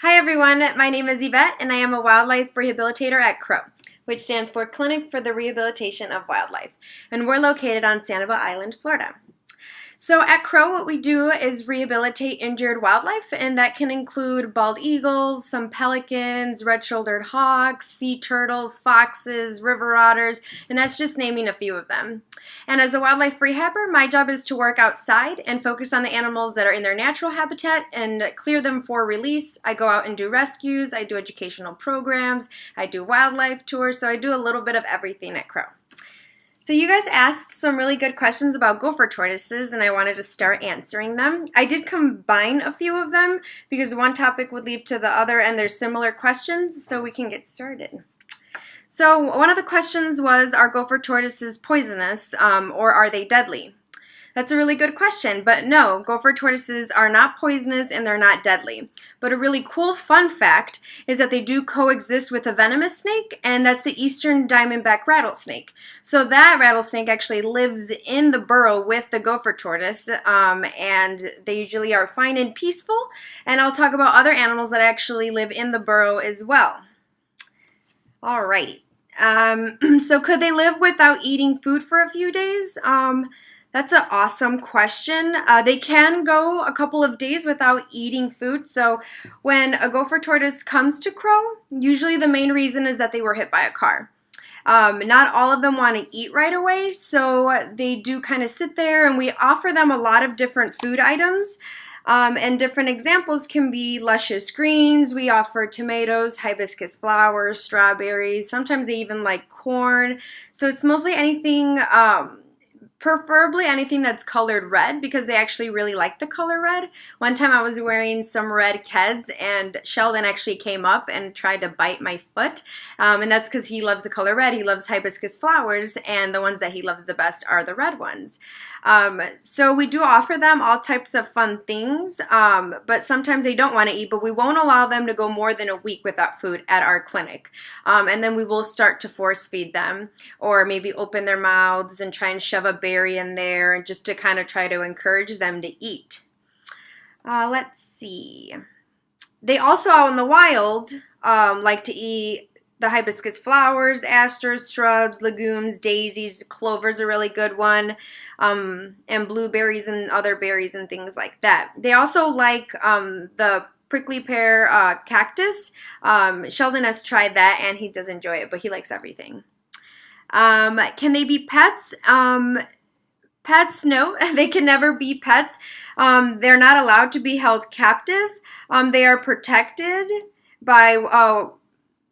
Hi everyone, my name is Yvette and I am a wildlife rehabilitator at CROW, which stands for Clinic for the Rehabilitation of Wildlife, and we're located on Sanibel Island, Florida. So at CROW, what we do is rehabilitate injured wildlife, and that can include bald eagles, some pelicans, red-shouldered hawks, sea turtles, foxes, river otters, and that's just naming a few of them. And as a wildlife rehabber, my job is to work outside and focus on the animals that are in their natural habitat and clear them for release. I go out and do rescues, I do educational programs, I do wildlife tours, so I do a little bit of everything at CROW. So you guys asked some really good questions about gopher tortoises, and I wanted to start answering them. I did combine a few of them because one topic would lead to the other and there's similar questions, so we can get started. So one of the questions was, are gopher tortoises poisonous or are they deadly? That's a really good question, but no, gopher tortoises are not poisonous and they're not deadly. But a really cool fun fact is that they do coexist with a venomous snake, and that's the eastern diamondback rattlesnake. So that rattlesnake actually lives in the burrow with the gopher tortoise, and they usually are fine and peaceful. And I'll talk about other animals that actually live in the burrow as well. Alrighty. So could they live without eating food for a few days? That's an awesome question. They can go a couple of days without eating food. So when a gopher tortoise comes to CROW, usually the main reason is that they were hit by a car. Not all of them want to eat right away, so they do kind of sit there, and we offer them a lot of different food items. And different examples can be luscious greens. We offer tomatoes, hibiscus flowers, strawberries. Sometimes they even like corn. So it's mostly anything, preferably anything that's colored red, because they actually really like the color red. One time I was wearing some red Keds and Sheldon actually came up and tried to bite my foot, and that's because he loves the color red. He loves hibiscus flowers, and the ones that he loves the best are the red ones. So we do offer them all types of fun things, but sometimes they don't want to eat, but we won't allow them to go more than a week without food at our clinic. And then we will start to force feed them, or maybe open their mouths and try and shove a berry in there, and just to kind of try to encourage them to eat. Let's see. They also out in the wild like to eat the hibiscus flowers, asters, shrubs, legumes, daisies, clover's a really good one, and blueberries and other berries and things like that. They also like the prickly pear cactus. Sheldon has tried that and he does enjoy it, but he likes everything. Can they be pets? Pets, no, they can never be pets. They're not allowed to be held captive. They are protected by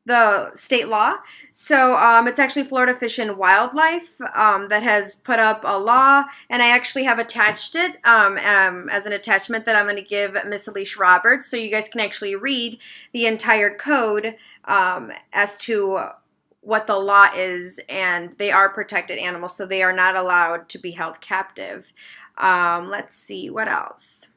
the state law. So it's actually Florida Fish and Wildlife that has put up a law, and I actually have attached it as an attachment that I'm going to give Miss Alicia Roberts, so you guys can actually read the entire code as to what the law is, and they are protected animals, so they are not allowed to be held captive. Let's see, what else?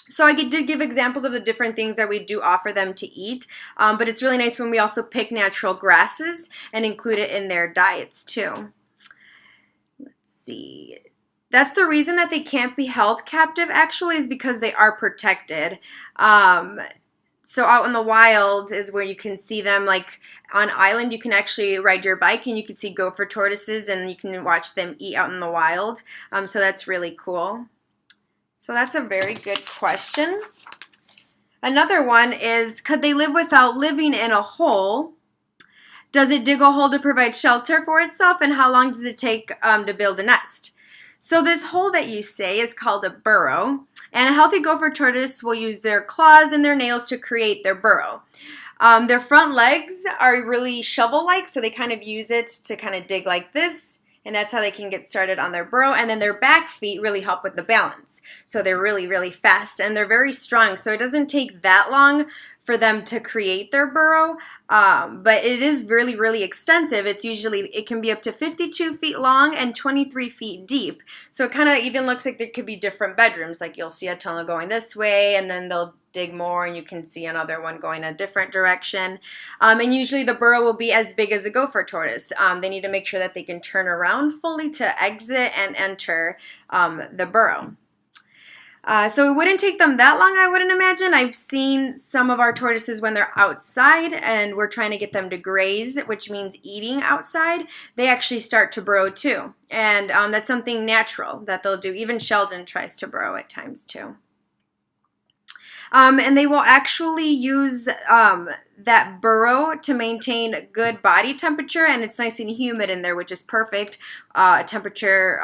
So I did give examples of the different things that we do offer them to eat, but it's really nice when we also pick natural grasses and include it in their diets too. Let's see. That's the reason that they can't be held captive actually, is because they are protected. So out in the wild is where you can see them. Like on island, you can actually ride your bike and you can see gopher tortoises and you can watch them eat out in the wild. So that's really cool. So that's a very good question. Another one is, could they live without living in a hole? Does it dig a hole to provide shelter for itself? And how long does it take to build a nest? So this hole that you say is called a burrow. And a healthy gopher tortoise will use their claws and their nails to create their burrow. Their front legs are really shovel-like, so they kind of use it to kind of dig like this. And that's how they can get started on their burrow. And then their back feet really help with the balance. So they're really, really fast and they're very strong. So it doesn't take that long for them to create their burrow, but it is really, really extensive. It can be up to 52 feet long and 23 feet deep. So it kind of even looks like there could be different bedrooms. Like you'll see a tunnel going this way, and then they'll dig more, and you can see another one going a different direction. And usually the burrow will be as big as a gopher tortoise. They need to make sure that they can turn around fully to exit and enter the burrow. So it wouldn't take them that long, I wouldn't imagine. I've seen some of our tortoises when they're outside and we're trying to get them to graze, which means eating outside, they actually start to burrow too. And that's something natural that they'll do. Even Sheldon tries to burrow at times too. And they will actually use that burrow to maintain good body temperature, and it's nice and humid in there, which is perfect temperature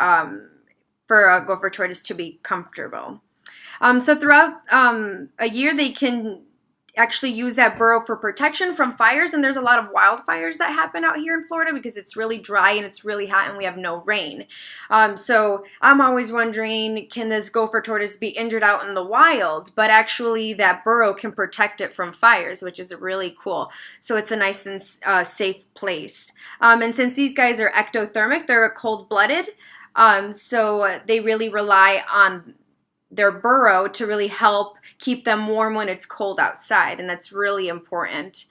for a gopher tortoise to be comfortable. So throughout a year, they can actually use that burrow for protection from fires, and there's a lot of wildfires that happen out here in Florida because it's really dry and it's really hot and we have no rain. So I'm always wondering, can this gopher tortoise be injured out in the wild? But actually that burrow can protect it from fires, which is really cool. So it's a nice and safe place. And since these guys are ectothermic, they're cold-blooded, so they really rely on their burrow to really help keep them warm when it's cold outside, and that's really important.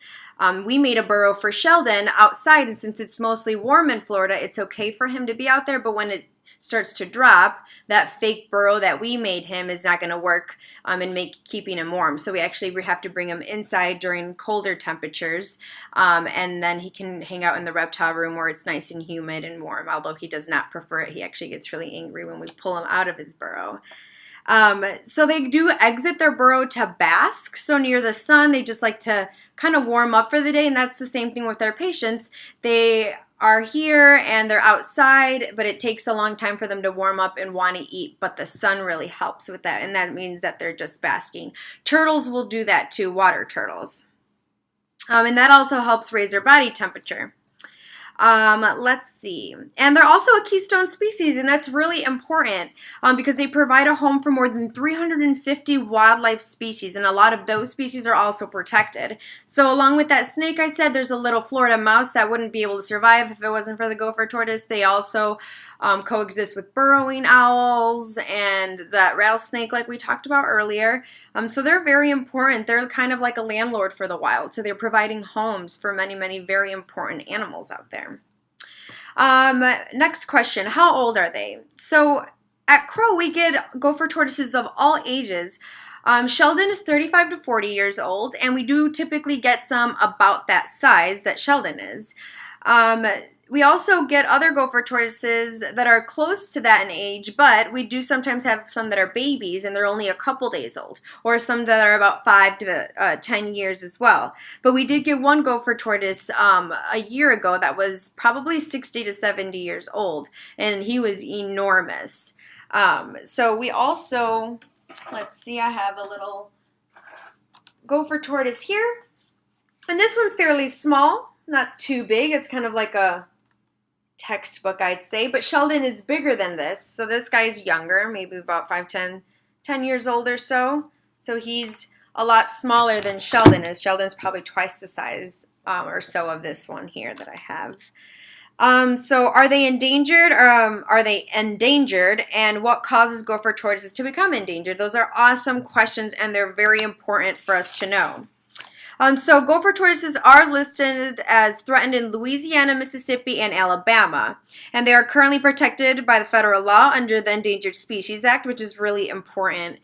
We made a burrow for Sheldon outside, and since it's mostly warm in Florida, it's okay for him to be out there, but when it starts to drop, that fake burrow that we made him is not going to work in keeping him warm. So we actually have to bring him inside during colder temperatures, and then he can hang out in the reptile room where it's nice and humid and warm, although he does not prefer it. He actually gets really angry when we pull him out of his burrow. So they do exit their burrow to bask. So near the sun, they just like to kind of warm up for the day. And that's the same thing with their patients. They are here and they're outside, but it takes a long time for them to warm up and want to eat. But the sun really helps with that. And that means that they're just basking. Turtles will do that too, water turtles. And that also helps raise their body temperature. Let's see. And they're also a keystone species, and that's really important because they provide a home for more than 350 wildlife species, and a lot of those species are also protected. So along with that snake I said, there's a little Florida mouse that wouldn't be able to survive if it wasn't for the gopher tortoise. They also coexist with burrowing owls and that rattlesnake like we talked about earlier. So they're very important. They're kind of like a landlord for the wild. So they're providing homes for many, many very important animals out there. Next question, how old are they? So at Crow, we get gopher tortoises of all ages. Sheldon is 35 to 40 years old, and we do typically get some about that size that Sheldon is. We also get other gopher tortoises that are close to that in age, but we do sometimes have some that are babies and they're only a couple days old, or some that are about 5 to 10 years as well. But we did get one gopher tortoise a year ago that was probably 60 to 70 years old, and he was enormous. So we also, let's see, I have a little gopher tortoise here, and this one's fairly small, not too big. It's kind of like a textbook, I'd say, but Sheldon is bigger than this. So this guy's younger, maybe about 10 years old or so. So he's a lot smaller than Sheldon is. Sheldon's probably twice the size or so of this one here that I have. So are they endangered or are they endangered, and what causes gopher tortoises to become endangered? Those are awesome questions, and they're very important for us to know. So gopher tortoises are listed as threatened in Louisiana, Mississippi, and Alabama. And they are currently protected by the federal law under the Endangered Species Act, which is really important.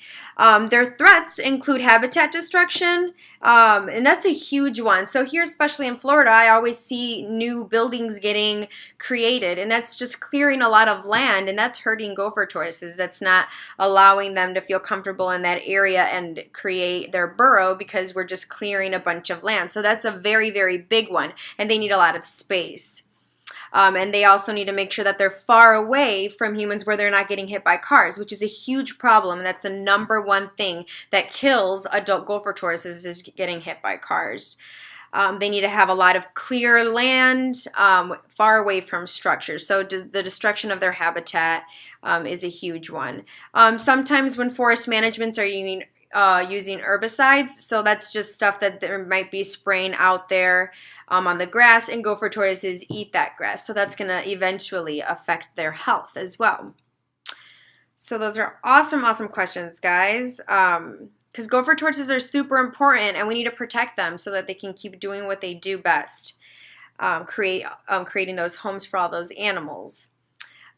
Their threats include habitat destruction, and that's a huge one. So here, especially in Florida, I always see new buildings getting created, and that's just clearing a lot of land, and that's hurting gopher tortoises. That's not allowing them to feel comfortable in that area and create their burrow because we're just clearing a bunch of land. So that's a very, very big one, and they need a lot of space. And they also need to make sure that they're far away from humans where they're not getting hit by cars, which is a huge problem. And that's the number one thing that kills adult gopher tortoises is getting hit by cars. They need to have a lot of clear land far away from structures. So the destruction of their habitat is a huge one. Sometimes when forest managements are using herbicides, so that's just stuff that there might be spraying out there on the grass, and gopher tortoises eat that grass. So that's going to eventually affect their health as well. So those are awesome, awesome questions, guys. Because gopher tortoises are super important, and we need to protect them so that they can keep doing what they do best, creating those homes for all those animals.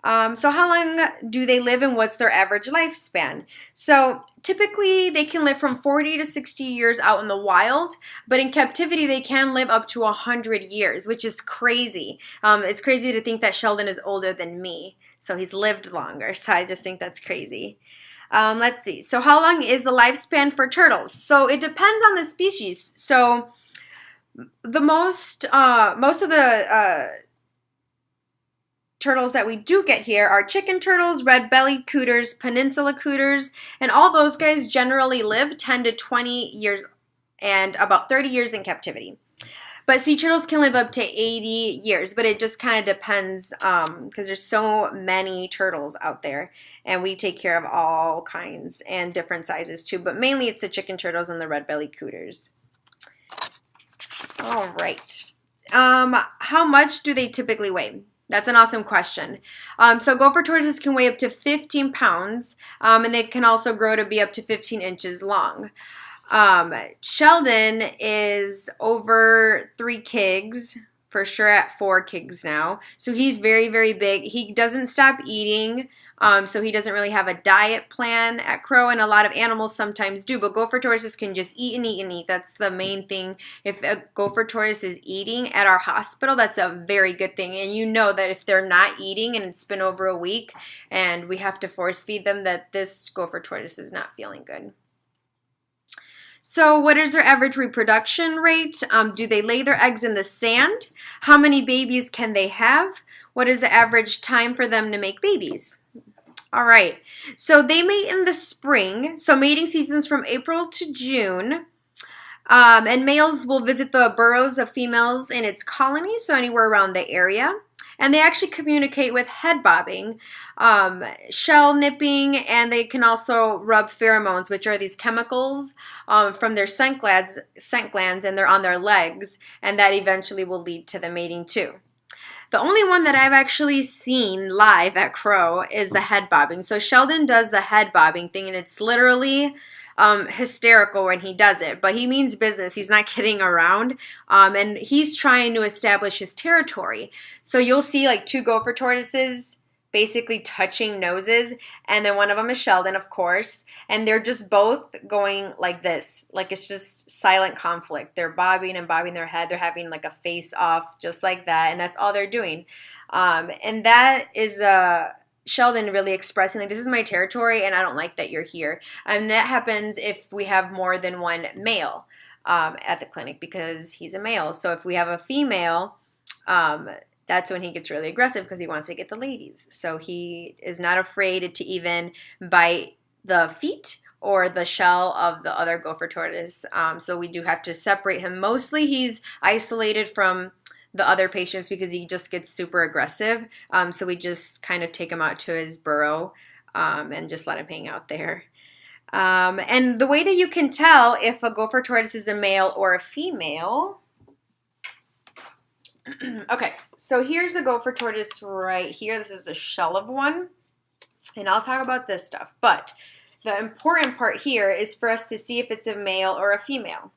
So how long do they live and what's their average lifespan? So typically they can live from 40 to 60 years out in the wild, but in captivity they can live up to 100 years, which is crazy. It's crazy to think that Sheldon is older than me, so he's lived longer. So I just think that's crazy. Let's see. So how long is the lifespan for turtles? So it depends on the species. So the most of the turtles that we do get here are chicken turtles, red-bellied cooters, peninsula cooters, and all those guys generally live 10 to 20 years and about 30 years in captivity. But sea turtles can live up to 80 years, but it just kind of depends because there's so many turtles out there, and we take care of all kinds and different sizes too, but mainly it's the chicken turtles and the red-bellied cooters. All right. How much do they typically weigh? That's an awesome question. So gopher tortoises can weigh up to 15 pounds, and they can also grow to be up to 15 inches long. Sheldon is over 3 kgs, for sure at 4 kgs now. So he's very, very big. He doesn't stop eating. So he doesn't really have a diet plan at Crow, and a lot of animals sometimes do, but gopher tortoises can just eat and eat and eat. That's the main thing. If a gopher tortoise is eating at our hospital, that's a very good thing. And you know that if they're not eating and it's been over a week and we have to force feed them, that this gopher tortoise is not feeling good. So what is their average reproduction rate? Do they lay their eggs in the sand? How many babies can they have? What is the average time for them to make babies? All right, so they mate in the spring. So mating season's from April to June. And males will visit the burrows of females in its colony, so anywhere around the area. And they actually communicate with head bobbing, shell nipping, and they can also rub pheromones, which are these chemicals from their scent glands, and they're on their legs, and that eventually will lead to the mating too. The only one that I've actually seen live at Crow is the head bobbing. So Sheldon does the head bobbing thing, and it's literally hysterical when he does it. But he means business. He's not kidding around. And he's trying to establish his territory. So you'll see like 2 gopher tortoises basically touching noses, and then one of them is Sheldon, of course, and they're just both going like this, like it's just silent conflict. They're bobbing and bobbing their head. They're having like a face off just like that, and that's all they're doing. And that is Sheldon really expressing like, this is my territory and I don't like that you're here. And that happens if we have more than one male at the clinic, because he's a male. So if we have a female, that's when he gets really aggressive because he wants to get the ladies. So he is not afraid to even bite the feet or the shell of the other gopher tortoise. So we do have to separate him. Mostly he's isolated from the other patients because he just gets super aggressive. So we just kind of take him out to his burrow and just let him hang out there. And the way that you can tell if a gopher tortoise is a male or a female... Okay, so here's a gopher tortoise right here. This is a shell of one, and I'll talk about this stuff. But the important part here is for us to see if it's a male or a female.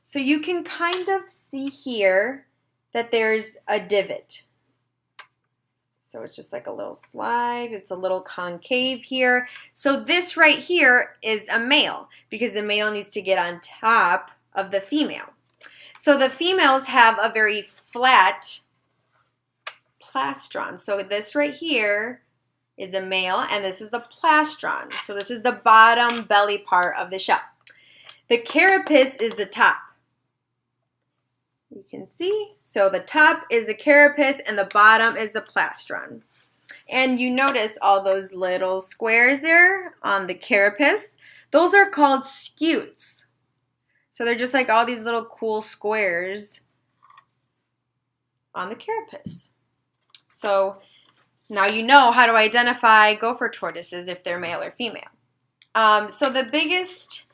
So you can kind of see here that there's a divot. So it's just like a little slide. It's a little concave here. So this right here is a male because the male needs to get on top of the female. So the females have a very flat plastron. So this right here is the male, and this is the plastron. So this is the bottom belly part of the shell. The carapace is the top. You can see. So the top is the carapace, and the bottom is the plastron. And you notice all those little squares there on the carapace. Those are called scutes. So they're just like all these little cool squares on the carapace. So now you know how to identify gopher tortoises if they're male or female. So the biggest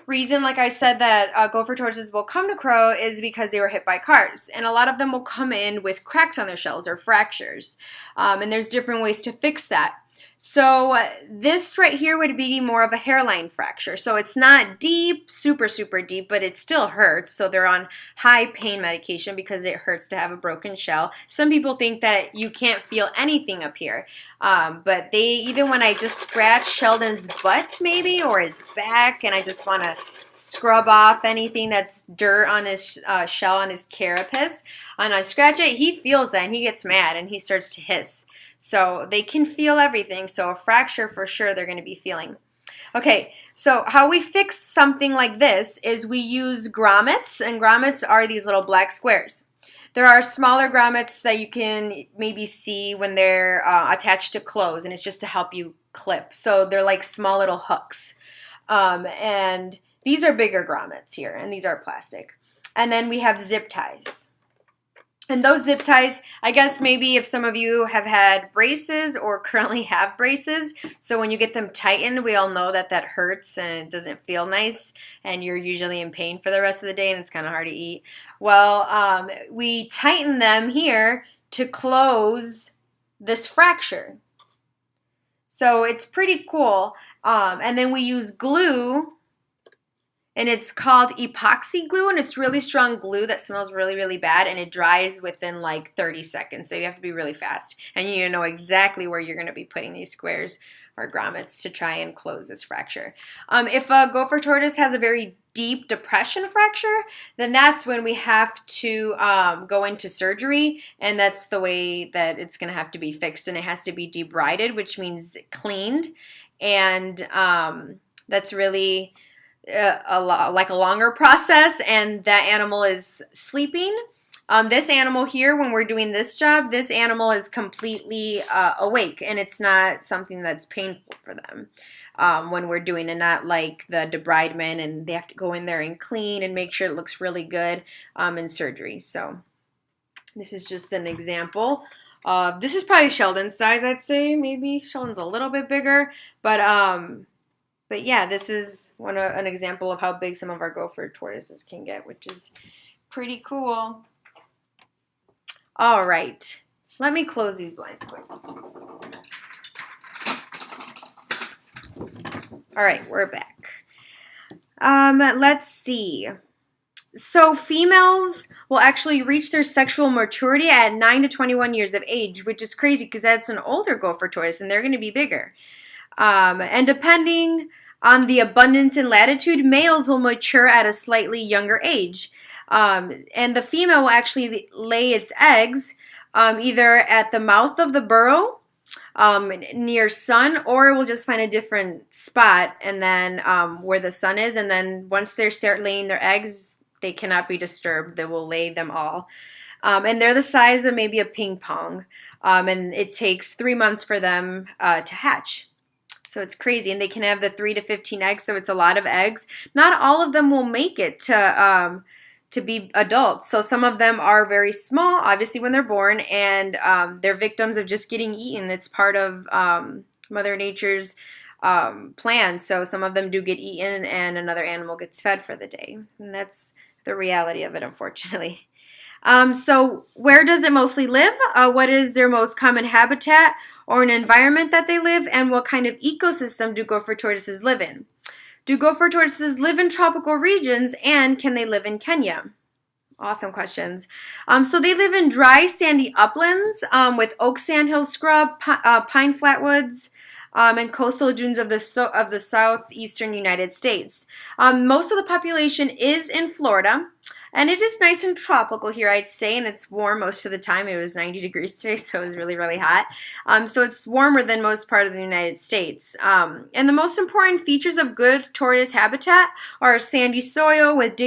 reason, like I said, that gopher tortoises will come to Crow is because they were hit by cars. And a lot of them will come in with cracks on their shells or fractures. And there's different ways to fix that. So this right here would be more of a hairline fracture. So it's not deep, super, super deep, but it still hurts. So they're on high pain medication because it hurts to have a broken shell. Some people think that you can't feel anything up here. But even when I just scratch Sheldon's butt maybe or his back and I just want to scrub off anything that's dirt on his shell on his carapace, and I scratch it, he feels that and he gets mad and he starts to hiss. So they can feel everything. So a fracture for sure they're going to be feeling. Okay, so how we fix something like this is we use grommets, and grommets are these little black squares. There are smaller grommets that you can maybe see when they're attached to clothes, and it's just to help you clip. So they're like small little hooks. And these are bigger grommets here, and these are plastic. And then we have zip ties. And those zip ties, I guess maybe if some of you have had braces or currently have braces, so when you get them tightened, we all know that that hurts and it doesn't feel nice, and you're usually in pain for the rest of the day and it's kind of hard to eat. Well, we tighten them here to close this fracture. So it's pretty cool. And then we use glue. And it's called epoxy glue, and it's really strong glue that smells really, really bad, and it dries within like 30 seconds, so you have to be really fast. And you need to know exactly where you're going to be putting these squares or grommets to try and close this fracture. If a gopher tortoise has a very deep depression fracture, then that's when we have to go into surgery, and that's the way that it's going to have to be fixed, and it has to be debrided, which means cleaned, and that's really like a longer process, and that animal is sleeping. This animal here, when we're doing this job, this animal is completely awake, and it's not something that's painful for them when we're doing it, not like the debridement, and they have to go in there and clean and make sure it looks really good in surgery. So this is just an example. This is probably Sheldon's size, I'd say. Maybe Sheldon's a little bit bigger, but yeah, this is an example of how big some of our gopher tortoises can get, which is pretty cool. All right, let me close these blinds quick. All right, we're back. Let's see. So females will actually reach their sexual maturity at 9 to 21 years of age, which is crazy because that's an older gopher tortoise and they're going to be bigger. And depending on the abundance and latitude, males will mature at a slightly younger age. And the female will actually lay its eggs either at the mouth of the burrow near sun, or we'll just find a different spot and then where the sun is. And then once they start laying their eggs, they cannot be disturbed. They will lay them all. And they're the size of maybe a ping pong. And it takes 3 months for them to hatch. So it's crazy, and they can have the 3 to 15 eggs, so it's a lot of eggs. Not all of them will make it to be adults. So some of them are very small, obviously, when they're born, and they're victims of just getting eaten. It's part of Mother Nature's plan. So some of them do get eaten, and another animal gets fed for the day. And that's the reality of it, unfortunately. So where does it mostly live? What is their most common habitat or an environment that they live? And what kind of ecosystem do gopher tortoises live in? Do gopher tortoises live in tropical regions, and can they live in Kenya? Awesome questions. So they live in dry, sandy uplands with oak sandhill scrub, pine flatwoods, and coastal dunes of the southeastern United States. Most of the population is in Florida. And it is nice and tropical here, I'd say, and it's warm most of the time. It was 90 degrees today, so it was really, really hot. So it's warmer than most part of the United States. And the most important features of good tortoise habitat are sandy soil with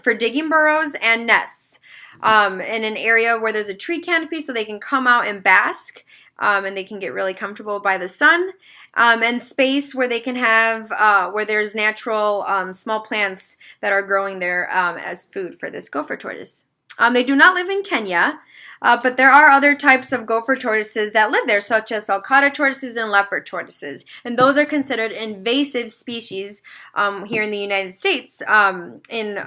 for digging burrows and nests. In an area where there's a tree canopy so they can come out and bask, and they can get really comfortable by the sun. And space where they can have, where there's natural small plants that are growing there as food for this gopher tortoise. They do not live in Kenya, but there are other types of gopher tortoises that live there, such as sulcata tortoises and leopard tortoises. And those are considered invasive species here in the United States, in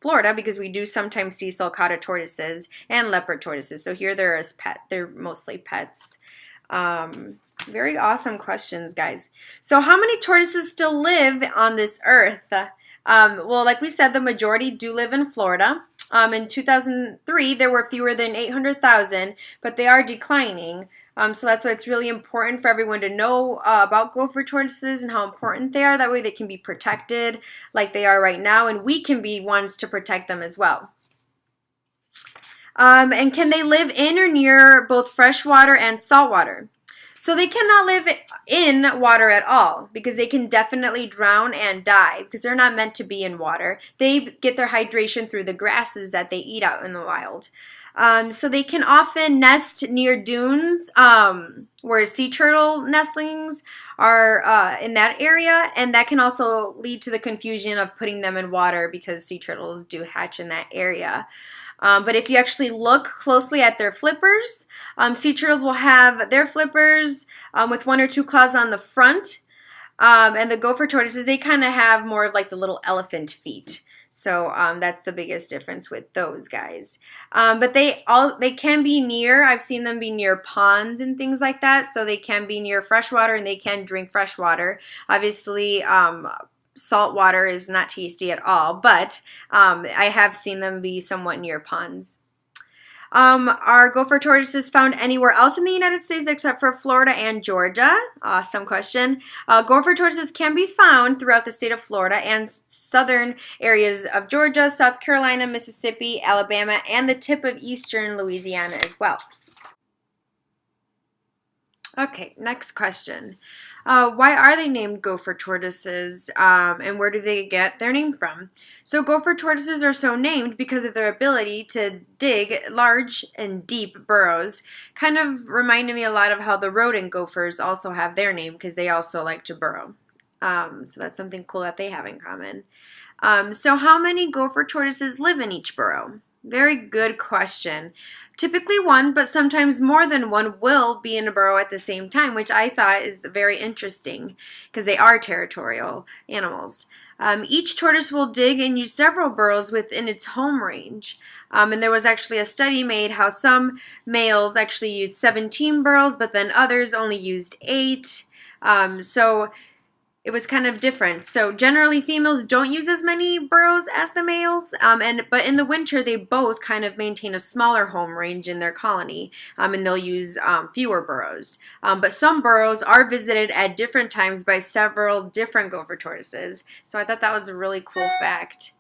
Florida, because we do sometimes see sulcata tortoises and leopard tortoises. So here they're as pet. They're mostly pets. Very awesome questions, guys. So how many tortoises still live on this earth? Well, like we said, the majority do live in Florida. In 2003, there were fewer than 800,000, but they are declining. So that's why it's really important for everyone to know about gopher tortoises and how important they are. That way they can be protected like they are right now, and we can be ones to protect them as well. And can they live in or near both freshwater and saltwater? So they cannot live in water at all because they can definitely drown and die because they're not meant to be in water. They get their hydration through the grasses that they eat out in the wild. So they can often nest near dunes where sea turtle nestlings are in that area, and that can also lead to the confusion of putting them in water because sea turtles do hatch in that area. But if you actually look closely at their flippers, sea turtles will have their flippers with one or two claws on the front. And the gopher tortoises, they kind of have more of like the little elephant feet. So that's the biggest difference with those guys. But they can be near, I've seen them be near ponds and things like that. So they can be near freshwater and they can drink fresh water. Obviously, salt water is not tasty at all, but I have seen them be somewhat near ponds. Are gopher tortoises found anywhere else in the United States except for Florida and Georgia? Awesome question. Gopher tortoises can be found throughout the state of Florida and southern areas of Georgia, South Carolina, Mississippi, Alabama, and the tip of eastern Louisiana as well. Okay, next question. Why are they named gopher tortoises, and where do they get their name from? So gopher tortoises are so named because of their ability to dig large and deep burrows. Kind of reminded me a lot of how the rodent gophers also have their name because they also like to burrow. So that's something cool that they have in common. So how many gopher tortoises live in each burrow? Very good question. Typically one, but sometimes more than one will be in a burrow at the same time, which I thought is very interesting because they are territorial animals. Each tortoise will dig and use several burrows within its home range. And there was actually a study made how some males actually used 17 burrows, but then others only used 8. So it was kind of different. So generally females don't use as many burrows as the males, but in the winter they both kind of maintain a smaller home range in their colony, and they'll use fewer burrows. But some burrows are visited at different times by several different gopher tortoises. So I thought that was a really cool fact.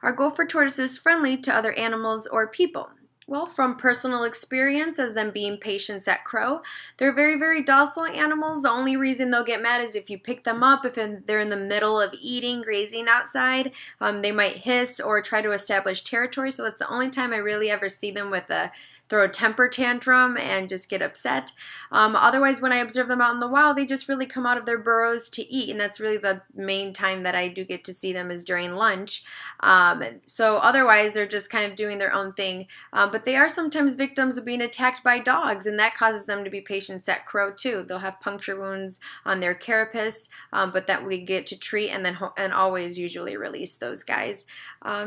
Are gopher tortoises friendly to other animals or people? Well, from personal experience as them being patients at Crow, they're very, very docile animals. The only reason they'll get mad is if you pick them up, if they're in the middle of eating, grazing outside, they might hiss or try to establish territory. So that's the only time I really ever see them with throw a temper tantrum and just get upset. Otherwise, when I observe them out in the wild, they just really come out of their burrows to eat, and that's really the main time that I do get to see them is during lunch. So otherwise, they're just kind of doing their own thing. But they are sometimes victims of being attacked by dogs, and that causes them to be patients at Crow too. They'll have puncture wounds on their carapace, but that we get to treat and always usually release those guys.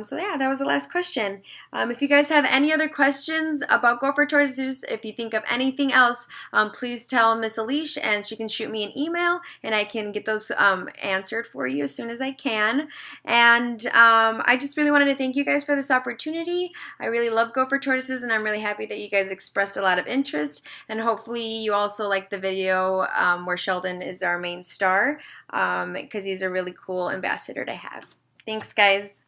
So yeah, that was the last question. If you guys have any other questions about gopher tortoises, if you think of anything else, please tell Miss Alicia and she can shoot me an email and I can get those answered for you as soon as I can. And I just really wanted to thank you guys for this opportunity. I really love gopher tortoises and I'm really happy that you guys expressed a lot of interest, and hopefully you also liked the video where Sheldon is our main star because he's a really cool ambassador to have. Thanks, guys.